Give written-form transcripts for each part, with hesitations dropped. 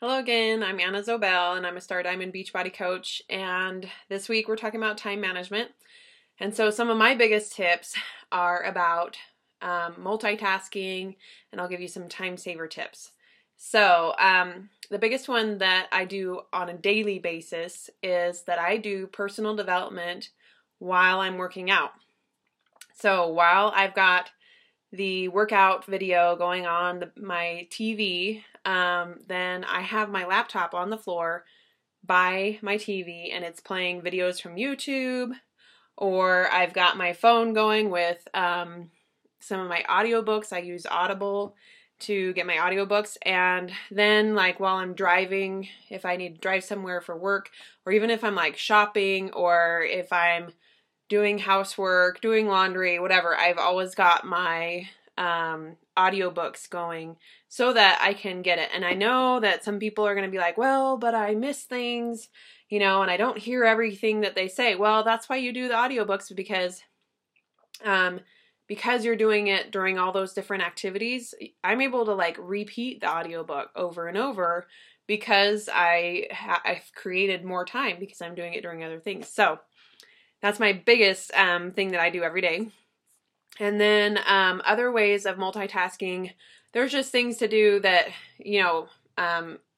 Hello again, I'm Anna Zobel and I'm a Star Diamond Beachbody coach, and this week we're talking about time management. And so some of my biggest tips are about multitasking, and I'll give you some time saver tips. So the biggest one that I do on a daily basis is that I do personal development while I'm working out. So while I've got the workout video going on my TV, then I have my laptop on the floor by my TV and it's playing videos from YouTube, or I've got my phone going with some of my audiobooks. I use Audible to get my audiobooks, and then like while I'm driving, if I need to drive somewhere for work, or even if I'm like shopping, or if I'm doing housework, doing laundry, whatever, I've always got my audiobooks going so that I can get it. And I know that some people are going to be like, well, but I miss things, and I don't hear everything that they say. Well, that's why you do the audiobooks, because you're doing it during all those different activities. I'm able to like repeat the audiobook over and over because I've created more time because I'm doing it during other things. So that's my biggest thing that I do every day. And then other ways of multitasking, there's just things to do that,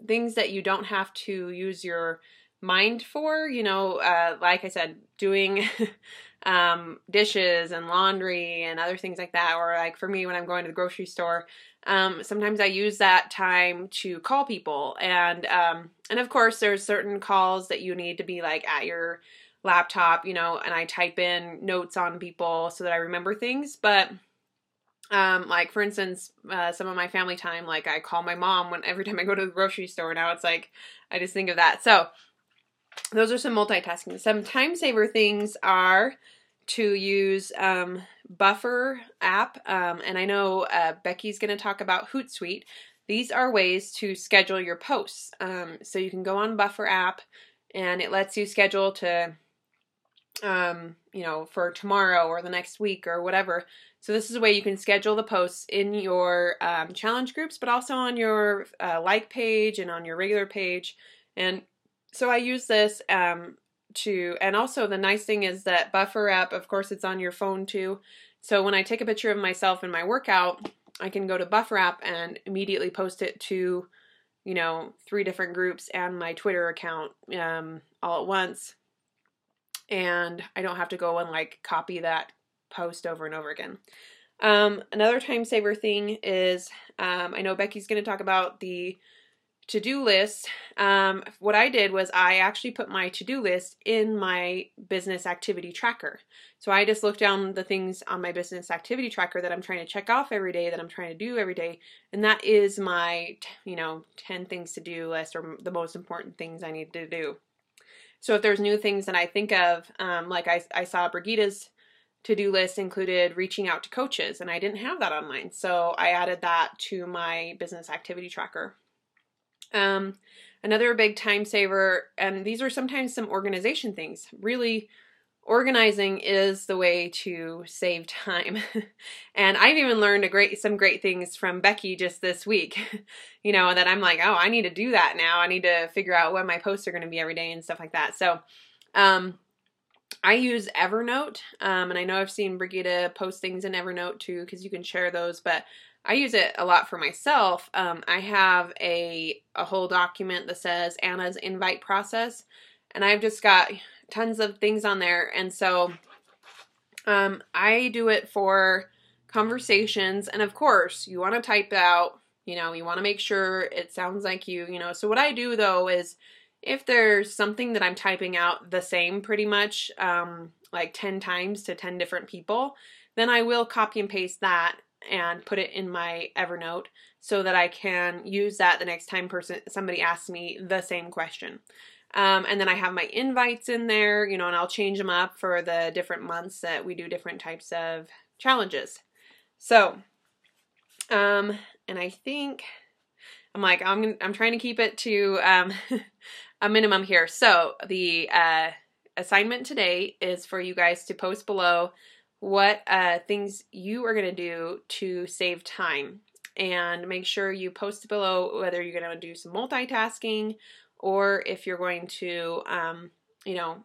things that you don't have to use your mind for, like I said, doing dishes and laundry and other things like that. Or like for me, when I'm going to the grocery store, sometimes I use that time to call people. And of course, there's certain calls that you need to be like at your laptop, and I type in notes on people so that I remember things. But like for instance, some of my family time, like I call my mom every time I go to the grocery store. Now it's like I just think of that. So those are some multitasking. Some time saver things are to use Buffer app, and I know Becky's going to talk about Hootsuite. These are ways to schedule your posts. So you can go on Buffer app, and it lets you schedule to for tomorrow or the next week or whatever. So this is a way you can schedule the posts in your challenge groups, but also on your like page and on your regular page. And so I use this and also the nice thing is that Buffer app, of course, it's on your phone too. So when I take a picture of myself in my workout, I can go to Buffer app and immediately post it to, 3 different groups and my Twitter account all at once. And I don't have to go and like copy that post over and over again. Another time saver thing is, I know Becky's going to talk about the to-do list. What I did was I actually put my to-do list in my business activity tracker. So I just look down the things on my business activity tracker that I'm trying to check off every day, that I'm trying to do every day. And that is my, 10 things to do list, or the most important things I need to do. So if there's new things that I think of, like I saw Brigitte's to-do list included reaching out to coaches, and I didn't have that on mine. So I added that to my business activity tracker. Another big time saver, and these are sometimes some organization things. Really, organizing is the way to save time. And I've even learned some great things from Becky just this week, that I'm like, oh, I need to do that now. I need to figure out what my posts are going to be every day and stuff like that. So, I use Evernote, and I know I've seen Brigitte post things in Evernote too, because you can share those, but I use it a lot for myself. I have a whole document that says Anna's invite process, and I've just got tons of things on there. And so I do it for conversations, and of course you want to type out, you want to make sure it sounds like you. So what I do though is, if there's something that I'm typing out the same pretty much like 10 times to 10 different people, then I will copy and paste that and put it in my Evernote so that I can use that the next time somebody asks me the same question. And then I have my invites in there, and I'll change them up for the different months that we do different types of challenges. So, and I think I'm trying to keep it to a minimum here. So the assignment today is for you guys to post below what things you are going to do to save time. and make sure you post below whether you're going to do some multitasking or if you're going to, you know,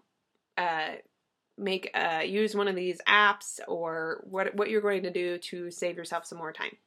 use one of these apps, or what you're going to do to save yourself some more time.